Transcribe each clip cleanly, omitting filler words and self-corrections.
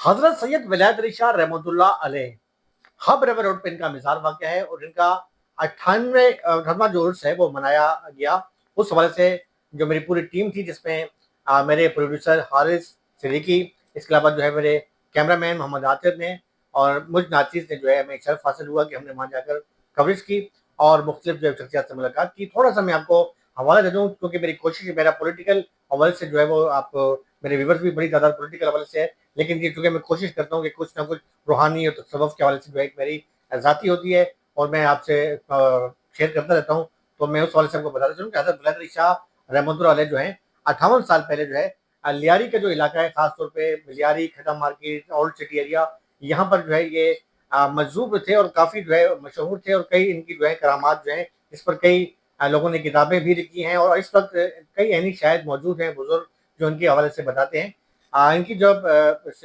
हजरत सैयद विलायत अली शाह रहमतुल्लाह अलैह हब रेवर रोड पे इनका मिज़ार वाक़या है और इनका 98वां जो उर्स है वो मनाया गया। उस हवाले से जो मेरी पूरी टीम थी जिसमें मेरे प्रोड्यूसर हारिस सिद्दीकी, इसके अलावा जो है मेरे कैमरामैन मोहम्मद आतिफ ने और मुझ नाचीज़ ने जो है हमें शर्फ हासिल हुआ कि हमने वहाँ जाकर कवरेज की और मुख्तलिफ जो है शख्सियात से मुलाकात की। थोड़ा सा मैं आपको हवाला दे दूँ क्योंकि मेरी कोशिश है, मेरा पॉलिटिकल हवाले से जो है वो आप मेरे व्यूवर्स भी बड़ी ज़्यादा पॉलिटिकल हवाले से है, लेकिन ये चूँकि मैं कोशिश करता हूँ कि कुछ ना कुछ रूहानी और तसव्वुफ़ के हवाले से जो है एक मेरी ज़ाती होती है और मैं आपसे शेयर करता रहता हूँ। तो मैं उस हवाले से आपको बताता चलूँ कि हज़रत विलायत अली शाह रहमतुल्लाह अलैह जो है 58 साल पहले जो है लियारी का जो इलाका है, ख़ास तौर पे लियारी, खड़ा मार्केट, ओल्ड सिटी एरिया, यहाँ पर जो है ये मजज़ूब थे और काफ़ी जो है मशहूर थे और कई इनकी जो है करामात जो है इस पर कई लोगों ने किताबें भी लिखी हैं और इस वक़्त कई ऐनी शायद मौजूद हैं बुज़ुर्ग जो इनके हवाले से बताते हैं। इनकी जब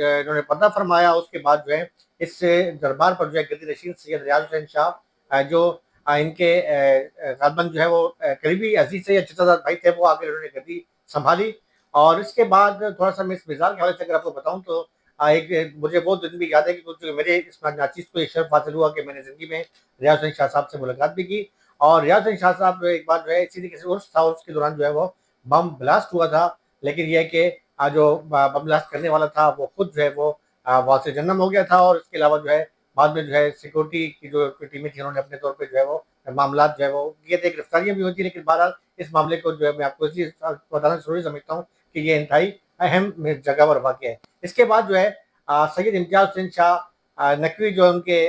इन्होंने पर्दा फरमाया उसके बाद जो है इस दरबार पर जो है गद्दी नशीन सैयद रियाज हुसैन शाह जो इनके ग़ालिबन जो है वो करीबी अजीज़ से या चचाजाद भाई थे, वो आकर उन्होंने गद्दी संभाली। और इसके बाद थोड़ा सा मैं इस मिज़ार के हवाले से अगर आपको बताऊँ तो एक मुझे वो दिन भी याद है कि कुछ मेरे इस नाचीज़ को ये शर्फ हासिल हुआ कि मैंने ज़िंदगी में रियाज हुसैन शाह साहब से मुलाकात भी की और रियाज हुसैन शाह साहब एक बार जो है इसी तरीके से उर्स था, उसके दौरान जो है वो बम ब्लास्ट हुआ था, लेकिन ये है कि जो बम ब्लास्ट करने वाला था वो खुद जो है वो वहाँ से जन्नम हो गया था और इसके अलावा जो है बाद में जो है सिक्योरिटी की जो टीमें थी उन्होंने अपने तौर पे जो है वो मामला जो है वो किए थे, गिरफ्तारियां भी होती है, लेकिन बहरहाल इस मामले को जो है मैं आपको इसी बताना जरूरी समझता हूँ कि ये इंतहाई अहम जगह पर वाक़या है। इसके बाद जो है सैयद इम्तियाज़ हुसैन शाह नकवी जो उनके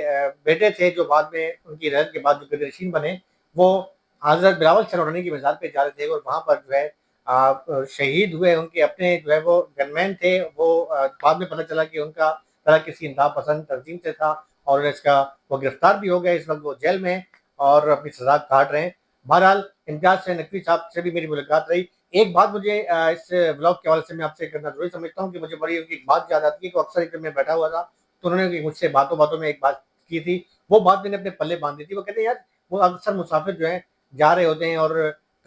बेटे थे जो बाद में उनकी रहत के बाद जो गद्दी बने, वो हज़रत बिलावल शरवनी की मज़ार पे जा रहे थे और वहाँ पर जो है शहीद हुए। उनके अपने जो है वो गनमैन थे, वो बाद में पता चला कि उनका तरह किसी इंतहा पसंद तंजीम से था और इसका वो गिरफ्तार भी हो गए। इस वक्त वो जेल में हैं और अपनी सजा काट रहे हैं। बहरहाल इम्तियाज़ से नकवी साहब से भी मेरी मुलाकात रही। एक बात मुझे इस ब्लॉग के हवाले से मैं आपसे करना जरूरी समझता हूँ कि मुझे बड़ी उनकी एक बात याद आती है कि अक्सर एक मैं बैठा हुआ था तो उन्होंने मुझसे बातों बातों में एक बात की थी, वो बात मैंने अपने पल्ले बांध दी थी। वो कहते हैं यार वो अक्सर मुसाफिर जो है जा रहे होते हैं और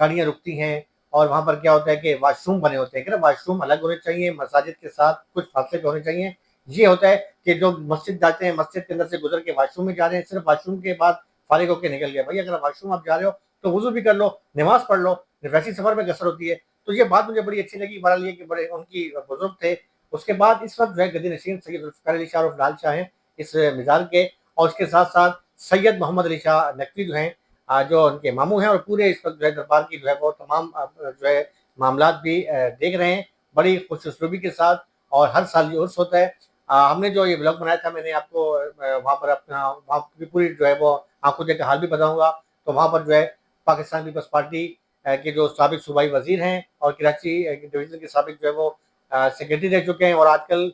गाड़ियाँ रुकती हैं और वहाँ पर क्या होता है कि वाशरूम बने होते हैं कि ना वाशरूम अलग होने चाहिए, मसाजिद के साथ कुछ फासले पे होने चाहिए। ये होता है कि जो मस्जिद जाते हैं, मस्जिद के अंदर से गुजर के वाशरूम में जा रहे हैं, सिर्फ वाशरूम के बाद फारिग होकर निकल गया। भाई अगर वाशरूम आप जा रहे हो तो वुज़ू भी कर लो, नमाज पढ़ लो, वैसी सफ़र में कसर होती है। तो ये बात मुझे बड़ी अच्छी लगी। बहरहाल ये कि बड़े उनकी बुजुर्ग थे। उसके बाद इस वक्त जो है गद्दी नशीन सैयद ज़ुल्फ़िकार अली शाह उर्फ़ लाल शाह हैं इस मिज़ार के और उसके साथ साथ सैयद मोहम्मद अली शाह नकवी जो हैं जो उनके मामू हैं और पूरे इस वक्त जो है दरबार की जो है वो तमाम जो है मामलात भी देख रहे हैं बड़ी खुश उसलूबी के साथ और हर साल ये उर्स होता है। हमने जो ये व्लॉग बनाया था मैंने आपको वहाँ पर अपना वहाँ की पूरी जो है वो आंखों देखकर हाल भी बताऊँगा। तो वहाँ पर जो है पाकिस्तान पीपल्स पार्टी के जो साबिक सूबाई वज़ीर हैं और कराची डिवीज़न के साबिक जो है वो सेक्रेटरी रह चुके हैं और आजकल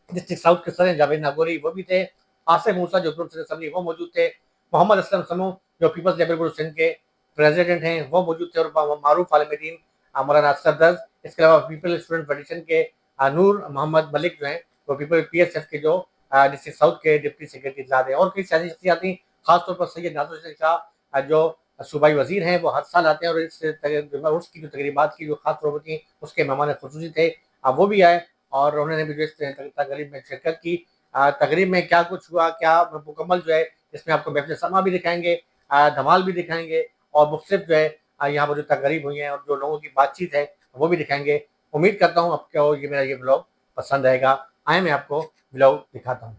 डिस्ट्रिक्ट साउथ के सर हैं जावेद नागौरी, वो भी थे। आसिफ मूसा जो ग्रुप असेंबली वो मौजूद थे। मोहम्मद असलम समू जो पीपल्स लिबरल ग्रुप सिंध के प्रेसिडेंट हैं वो मौजूद थे और मारूफ आलम-ए-दीन मौलाना असगर दर्ज। इसके अलावा पीपल स्टूडेंट फेडरेशन के नूर मोहम्मद मलिक जो हैं वो पीपल पीएसएफ के जो डिस्ट्रिक्ट साउथ के डिप्टी सेक्रेटरी ज़ाद हैं और कई सियासी शख्सियात थी। खासतौर पर सैयद नाज़िर हुसैन शाह जो सूबाई वज़ीर हैं वो हर साल आते हैं और इस उर्स की जो तकरीबात की जो खास तौर पर थी उसके मेहमान खुसूसी थे। वो भी आए और उन्होंने भी जो इस तकरीब में शिरकत की। तकरीब में क्या कुछ हुआ, क्या मुकम्मल जो है इसमें आपको महफ़िल समा भी दिखाएँगे, धमाल भी दिखाएँगे और मुख्तलिफ जो है यहाँ पर जो तकरीब हुई हैं और जो लोगों की बातचीत है वो भी दिखाएँगे। उम्मीद करता हूँ आपको ये मेरा ये व्लॉग पसंद आएगा। आइए मैं आपको व्लॉग दिखाता हूँ।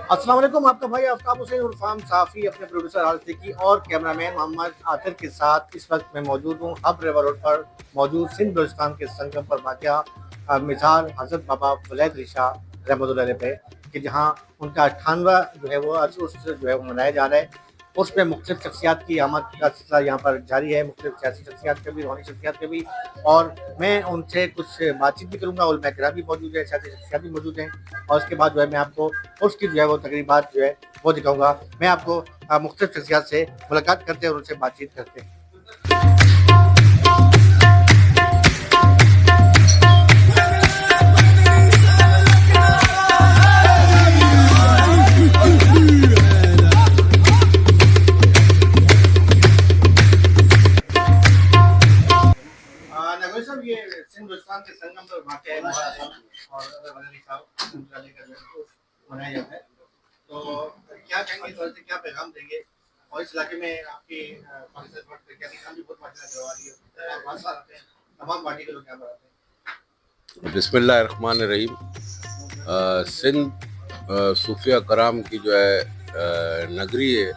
अस्सलाम वालेकुम, आपका भाई आफ्ताब हुसैन उर्फाम साफ़ी अपने प्रोड्यूसर आल सिद्दीकी और कैमरामैन मोहम्मद आतिर के साथ इस वक्त मैं मौजूद हूँ हब रिवर रोड पर मौजूद सिंध बलूचिस्तान के संगम पर वाक़या मिसाल हज़रत बाबा वलैद रिशा रहमतुल्लाह अलैह पे कि जहाँ उनका 98वां जो है वो उर्स जो है वो मनाया जा रहा है। उसमें मुख्तलिफ शख्सियात की आमद का सिलसिला यहाँ पर जारी है, मुख्तलिफ सियासी शख्सियात के भी, रूहानी शख्सियात के भी, और मैं उनसे कुछ बातचीत भी करूँगा। उलमा किराम भी मौजूद है, सियासी शख्सियात भी मौजूद हैं, और उसके बाद जो है मैं आपको उसकी जो है वो तकरीबात जो है वो दिखाऊंगा। मैं आपको मुख्तलिफ शख्सियात से मुलाकात करते हैं और उनसे बातचीत करते हैं। नगोई साहब, ये सिंध बलूचिस्तान के संगम पर वाक़या है और वलैद साहब मनाया जाता है, तो क्या कहेंगे, इस वजह से क्या पैगाम देंगे, और इस इलाके में आपकी पाकिस्तान वक्त क्या निशान भी बहुत मात्रा करवा रही है और बहुत सारे आते हैं, तमाम पार्टी के लोग यहाँ पर आते हैं। बिस्मिल्लाहिर्रहमानिर्रहीम। सिंध सूफिया कराम की जो है नगरी है,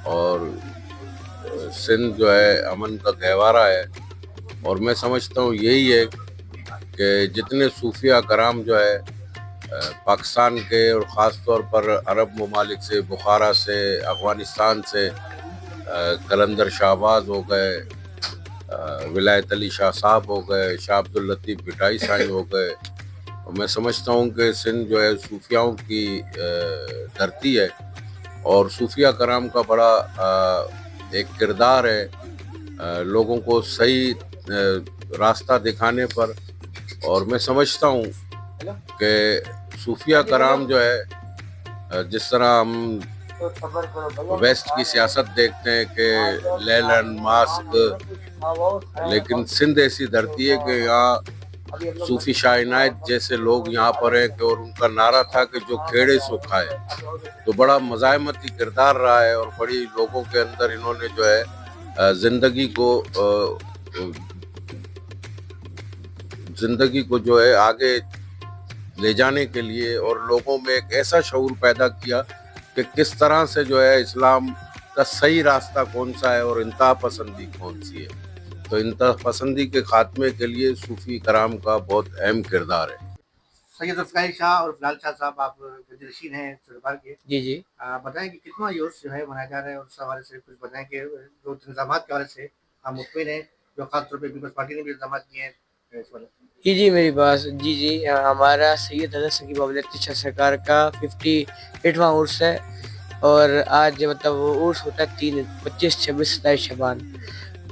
और सिंध जो है अमन का गहवारा है, और मैं समझता हूँ यही है कि जितने सूफिया कराम जो है पाकिस्तान के और ख़ास तौर पर अरब ममालिक से, बुखारा से, अफ़गानिस्तान से, कलंदर शाहबाज हो गए, विलायत अली शाह साहब हो गए, शाह अब्दुल लतीफ़ भिटाई साईं हो गए, और मैं समझता हूँ कि सिंध जो है सूफियाओं की धरती है, और सूफिया कराम का बड़ा एक किरदार है लोगों को सही रास्ता दिखाने पर। और मैं समझता हूँ कि सूफिया कराम जो है जिस तरह हम वेस्ट की सियासत देखते हैं कि लेलन मास्क, लेकिन सिंध ऐसी धरती है कि यहाँ सूफी शाह इनायत जैसे लोग यहाँ पर हैं कि, और उनका नारा था कि जो खेड़े सो खाए, तो बड़ा मज़ाहमती किरदार रहा है, और बड़ी लोगों के अंदर इन्होंने जो है ज़िंदगी को जो है आगे ले जाने के लिए और लोगों में एक ऐसा शऊर पैदा किया कि किस तरह से जो है इस्लाम का सही रास्ता कौन सा है और इंतहा पसंदी कौन सी है। तो इंतहा पसंदी के खात्मे के लिए सूफी कराम का बहुत अहम किरदार है। सैयद ज़ुल्फ़िकार शाह और फिलहाल शाह साहब, आप दिलशीन हैं सरदार के, जी बताएं कि कितना यूर्स जो है मनाया जा रहा है, और उस हवाले से कुछ बताएं कि जो इंतजाम के हवाले से हम मुतमिन हैं, जो खासतौर पर पीपल्स पार्टी ने भी इंतजाम किए हैं इस वाले से। जी मेरी बात हमारा सैयद हज़रत सकीब बाबा सरकार का 58वां उर्स है, और आज मतलब वो उर्स होता है 3, 25, 26, 27 शबान,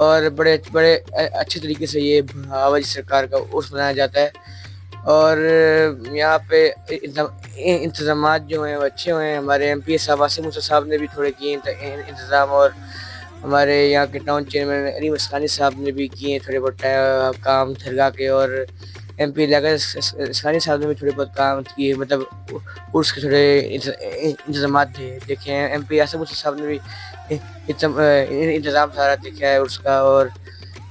और बड़े बड़े अच्छे तरीके से ये बाबा जी सरकार का उर्स मनाया जाता है। और यहाँ पे इंतज़ामात जो हैं वो अच्छे हुए हैं। हमारे MP साहब आसिम मूसा साहब ने भी थोड़े किए इंतज़ाम, और हमारे यहाँ के टाउन चेयरमैन अली मस्कानी साहब ने भी किए थोड़े बहुत काम दरगाह के, और MP लगा मस्कानी साहब ने भी थोड़े बहुत काम किए, मतलब उर्स के थोड़े इंतज़ाम देखे हैं। MP आसिम मूसा साहब ने भी इंतज़ाम सारा देखा है उर्स का, और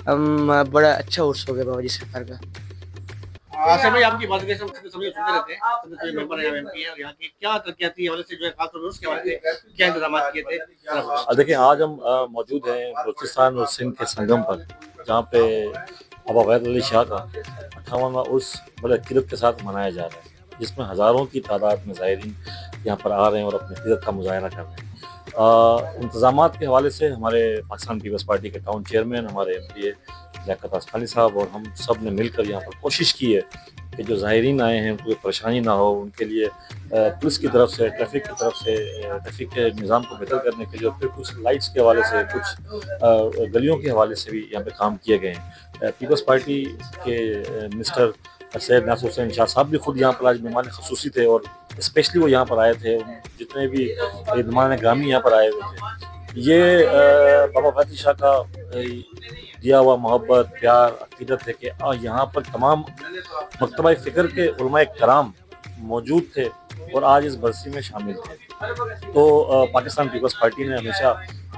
हम बड़ा अच्छा उर्स हो गया बाबा जी सरकार का। आसिम भाई, आपकी बात सभी सुनते रहते हैं, सभी मेंबर हैं MP हैं, और यहाँ की क्या तरक्कियाती हवाले से जो है खासतौर पर उसके हवाले से क्या इंतजाम किए थे? देखिए, आज हम मौजूद हैं बलूचिस्तान और सिंध के संगम पर, जहाँ पे बाबा वलैद अली शाह का 58वां उर्स बड़े अकीदत के साथ मनाया जा रहा है, जिसमें हज़ारों की तादाद में ज़ायरीन यहाँ पर आ रहे हैं और अपनी अकीदत का मुज़ाहरा कर रहे हैं। इंतज़ामात के हवाले से हमारे पाकिस्तान पीपल्स पार्टी के टाउन चेयरमैन, हमारे MPA लियाकत असफ़ानी साहब और हम सब ने मिलकर यहाँ पर कोशिश की है कि जो ज़ायरीन आए हैं उनको परेशानी ना हो, उनके लिए पुलिस की तरफ से, ट्रैफिक की तरफ से, ट्रैफिक के निज़ाम को बेहतर करने के लिए, और फिर कुछ लाइट्स के हवाले से, कुछ गलियों के हवाले से भी यहाँ पे काम किए गए हैं। पीपल्स पार्टी के मिनिस्टर सैयद नासिर हुसैन शाह साहब भी खुद यहाँ पर आज मेहमान ख़ुसूसी थे, और स्पेशली वो यहाँ पर आए थे। जितने भी मेहमान ग्रामी यहाँ पर आए हुए थे, ये बाबा वलैद अली शाह का दिया हुआ मोहब्बत, प्यार, अकीदत है कि यहाँ पर तमाम मकतबा फ़िक्र के उलमाए कराम मौजूद थे और आज इस बरसी में शामिल थे। तो पाकिस्तान पीपल्स पार्टी ने हमेशा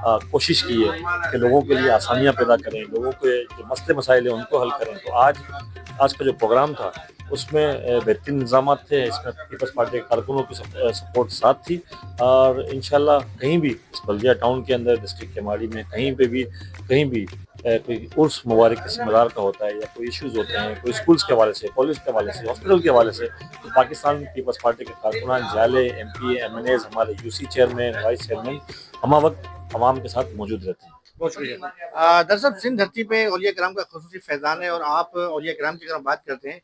कोशिश की है कि लोगों के लिए आसानियाँ पैदा करें, लोगों के जो मसले मसाइल हैं उनको हल करें। तो आज का जो प्रोग्राम था उसमें बेहतरीन इंतजाम थे। इसमें पीपल्स पार्टी के कारकुनों की सपोर्ट साथ थी और इंशाल्लाह कहीं भी इस बल्दिया टाउन के अंदर, डिस्ट्रिक्ट केमाड़ी में कहीं भी कोई उर्स मुबारक किसी मदार का होता है या कोई इश्यूज़ होते हैं, कोई स्कूल्स के हवाले से, कॉलेज के हवाले से, हॉस्पिटल के हवाले से, तो पाकिस्तान पीपल्स पार्टी के कारकुनान, जाले, MP, MNAs, हमारे UC चेयरमैन, वाइस चेयरमैन हम वक्त आवाम के साथ मौजूद रहते हैं। बहुत शुक्रिया। दरअसल सिंध धरती पे औलिया कराम का खुसूसी फैजान है और आप औलिया कराम की अगर बात करते हैं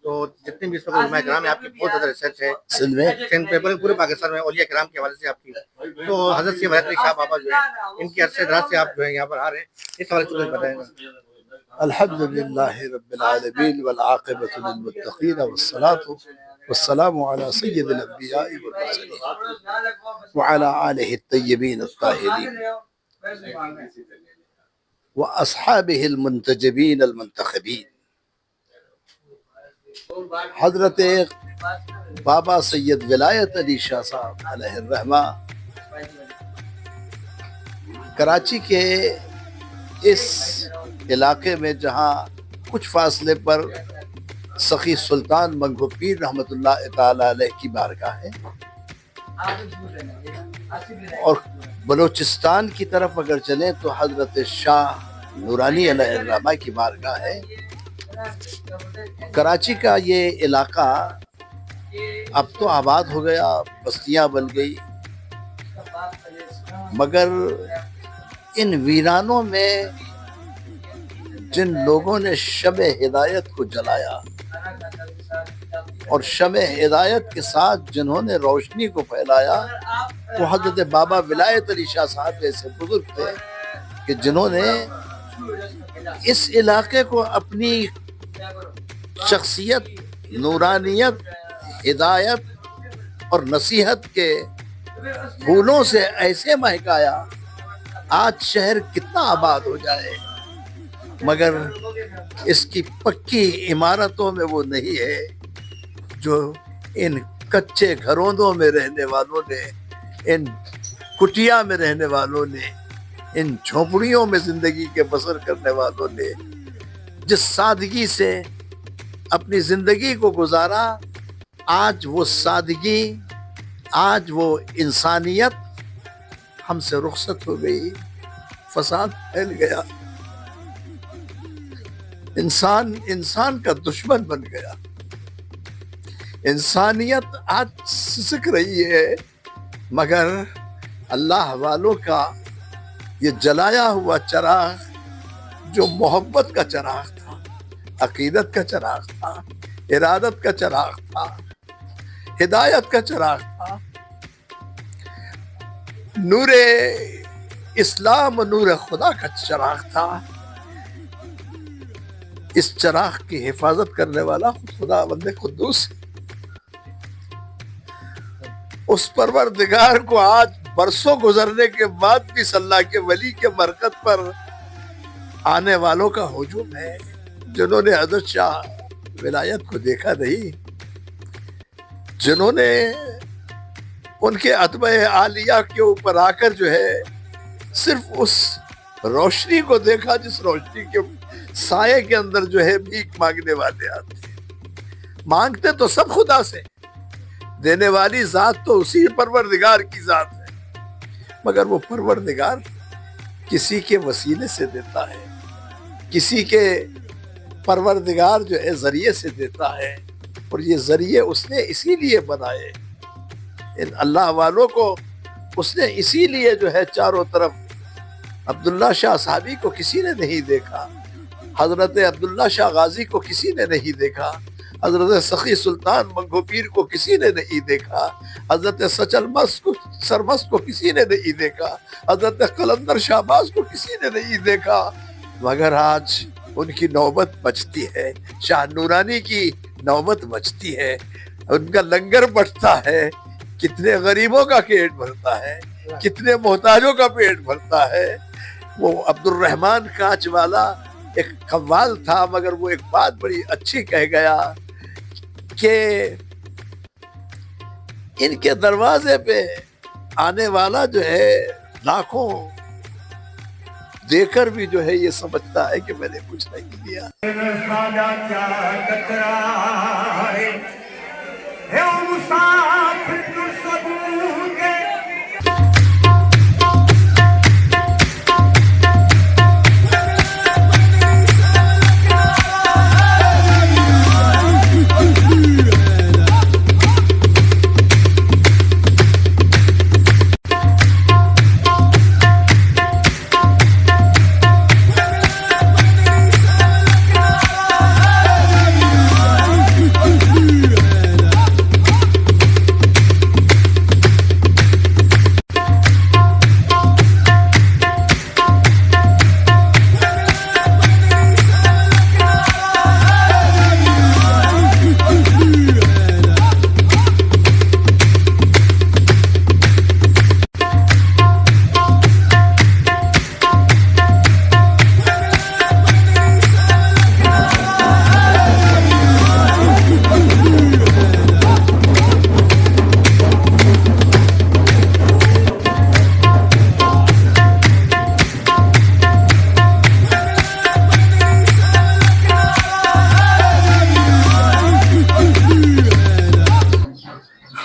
तो जितने भी इस वक्त उलमा कराम है, आपकी बहुत ज़्यादा रिसर्च है सिंध पे, पूरे पाकिस्तान में औलिया कराम के हवाले से आपकी। तो हज़रत सैयद वलीअली शाह बाबा जो है, इनके अरसे दराज से आप जो है यहाँ पर आ रहे हैं, इस हवाले से कुछ बताएंगे। अल्हम्दुलिल्लाहि रब्बिल आलमीन वल आक़िबतु लिल मुत्तक़ीन वस्सलातु वस्सलामु अला सय्यिदिल अंबिया'i वल मुरसलीन व अला आलिहि अत्तय्यिबीन अत्ताहिरीन व अस्हाबिहिल मुंतजबीन अल मुंतखबीन। हजरत बाबा सैयद विलायत अली शाह साहब अलैहिर्रहमा कराची के इस इलाके में जहाँ कुछ फासले पर सखी सुल्तान मंगू पीर रहमतुल्लाह ताला अलैह की बारगाह है और बलोचिस्तान की तरफ अगर चलें तो हजरत शाह नूरानी अलैहिर्रहमा की बारगाह है। कराची का ये इलाका अब तो आबाद हो गया, बस्तियां बन गई, मगर इन वीरानों में जिन लोगों ने शमे हिदायत को जलाया और शमे हिदायत के साथ जिन्होंने रोशनी को फैलाया, वो हजरत बाबा विलायत अली शाह साहब जैसे बुजुर्ग थे कि जिन्होंने इस इलाके को अपनी शख्सियत, नूरानियत, हिदायत और नसीहत के फूलों से ऐसे महकाया, आज शहर कितना आबाद हो जाए मगर इसकी पक्की इमारतों में वो नहीं है जो इन कच्चे घरों में रहने वालों ने, इन कुटिया में रहने वालों ने, इन झोपड़ियों में जिंदगी के बसर करने वालों ने जिस सादगी से अपनी जिंदगी को गुजारा, आज वो सादगी, आज वो इंसानियत हमसे रुखसत हो गई, फसाद फैल गया, इंसान का दुश्मन बन गया, इंसानियत आज सिसक रही है। मगर अल्लाह वालों का ये जलाया हुआ चिराग जो मोहब्बत का चिराग था, अकीदत का चिराग था, इरादत का चिराग था, हिदायत का चिराग था, नूरे इस्लाम, नूरे खुदा का चिराग था, इस चिराग की हिफाजत करने वाला खुदा बंदे कुद्दूस, उस परवरदिगार को आज बरसों गुजरने के बाद भी अल्लाह के वली के मरकत पर आने वालों का हुजूम है, जिन्होंने हजरत शाह विलायत को देखा नहीं, जिन्होंने उनके अतबा आलिया के ऊपर आकर जो है सिर्फ उस रोशनी को देखा जिस रोशनी के साये के अंदर जो है भीख मांगने वाले आते, मांगते तो सब खुदा से, देने वाली जात तो उसी परवरदिगार की जात है, मगर वो परवरदिगार किसी के वसीले से देता है, किसी के परवरदिगार जो है जरिए से देता है, और ये जरिए उसने इसीलिए बनाए, इन अल्लाह वालों को उसने इसीलिए जो है चारों तरफ। अब्दुल्ला शाह साहबी को किसी ने नहीं देखा, हजरत अब्दुल्ला शाह गाजी को किसी ने नहीं देखा, हजरत सखी सुल्तान मंगू पीर को किसी ने नहीं देखा, हजरत सचल मस्त को सरमस्त को किसी ने नहीं देखा, हजरत कलंदर शाहबाज को किसी ने नहीं देखा, मगर आज उनकी नौबत बचती है, शाह नूरानी की नौबत बचती है, उनका लंगर बढ़ता है, कितने गरीबों का पेट भरता है, कितने मोहताजों का पेट भरता है। वो अब्दुल रहमान कांच वाला एक कव्वाल था, मगर वो एक बात बड़ी अच्छी कह गया कि इनके दरवाजे पे आने वाला जो है लाखों देकर भी जो है ये समझता है कि मैंने कुछ नहीं दिया।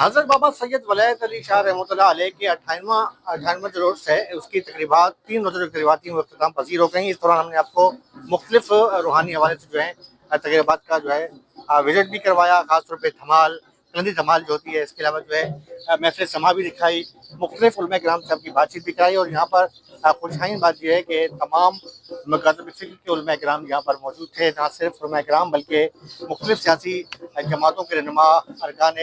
हजरत बाबा सैयद वलायत अली शाह रहमतुल्लाह अलैह के 58वां जो रोड्स है उसकी तकरीबात 3 रोज़ा तकरीबात अख्ताम पजीर हो गई। इस दौरान हमने आपको मुख्तलिफ रूहानी हवाले से जो है तकरीबात का जो है विजिट भी करवाया, खासतौर पर धमाल कलंदी धमाल जो होती है, इसके अलावा जो है महफिल समा भी दिखाई, मुख्तलिफ उलमा किराम साहब की बातचीत भी कराई। और यहाँ पर खुशहाइन बात यह है कि तमाम मकातब फ़िक्र के उलमा किराम यहाँ पर मौजूद थे, ना सिर्फ उलमा किराम बल्कि मुख्तलिफ सियासी जमातों के रहनुमा, अरकान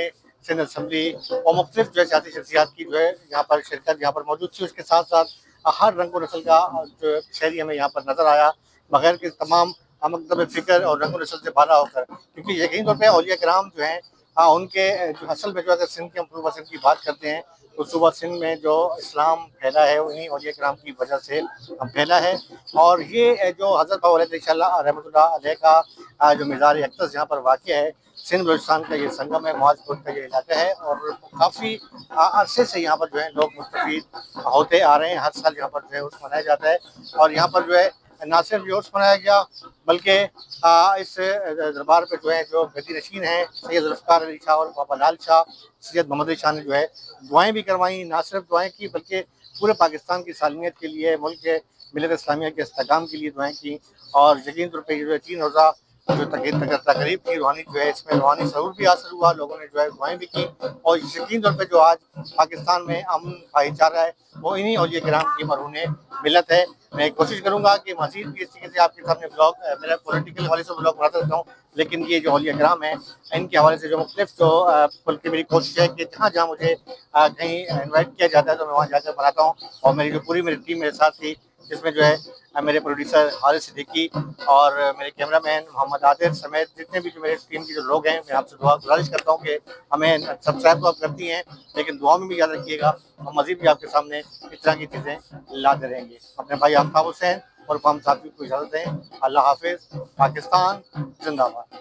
सिंध असम्बली और मुख्तलिफ जो है सियासी शख्सियात की जो है यहाँ पर शिरकत यहाँ पर मौजूद थी। उसके साथ साथ हर रंग व नस्ल का जो शहरी हमें यहाँ पर नज़र आया, बगैर के तमाम मकतब फ़िक्र और रंग व नस्ल से बाला होकर, क्योंकि यकीन तौर पर औलिया किराम जो हैं उनके जो असल में जो अगर सिंध के हम सूबा सिंध की बात करते हैं तो सूबा सिंध में जो इस्लाम फैला है उन्हीं औलिया किराम की वजह से फैला है। और ये जो हज़रत बाबा रहमतुल्लाह अलैह का जो मज़ार अक़दस यहाँ पर वाक़ है, सिंध बलूचिस्तान का ये संगम है, मुआज़ का ये इलाका है और काफ़ी अरसे से यहाँ पर जो है लोग मुस्तफ़ीद होते आ रहे हैं। हर साल यहाँ पर जो है उर्स मनाया जाता है और यहाँ पर जो है ना सिर्फ ये उर्स मनाया गया बल्कि इस दरबार पे जो है जो गद्दी नशीन हैं सैयद ज़ुल्फ़िकार अली शाह और बाबा लाल शाह सैयद मोहम्मद अली शाह ने जो है दुआएं भी करवाई, ना सिर्फ दुआएं की बल्कि पूरे पाकिस्तान की सालमियत के लिए, मुल्क के मिलत इस्लामिया के इस्तेहकाम के लिए दुआएं की। और यकीन तौर पर जो है 3 रोज़ा जो तकरीब की रूहानी जो है इसमें रूहानी सरूर भी हासिल हुआ, लोगों ने जो है दुआएं भी की। और यकीन तौर पर जो आज पाकिस्तान में अमन भाईचारा है वो इन्हीं औलिया किराम की मरहून मिलत है। मैं कोशिश करूंगा कि मज़ीद भी इस तरीके से आपके सामने ब्लॉग, मेरा पॉलिटिकल हवाले से ब्लॉग बनाता रहता हूँ, लेकिन ये जो औलिया किराम है इनके हवाले से जो मुख्तलिफ जो बल्कि मेरी कोशिश है कि जहाँ जहाँ मुझे कहीं इन्वाइट किया जाता है तो मैं वहाँ जाकर बनाता हूँ। और मेरी जो पूरी मेरी टीम मेरे साथ थी, जिसमें जो है मेरे प्रोड्यूसर हारिस सिद्दीकी और मेरे कैमरामैन मोहम्मद आदिर समेत जितने भी जो मेरे टीम के जो लोग हैं, मैं आपसे गुजारिश करता हूँ कि हमें सब्सक्राइब तो आप करती हैं लेकिन दुआ में भी याद रखिएगा, हम मज़ीद भी आपके सामने इस तरह की चीज़ें लाते रहेंगे। अपने भाई आफ्ताब हुसैन और हम साथी को इजाज़त दें। अल्लाह हाफिज़। पाकिस्तान जिंदाबाद।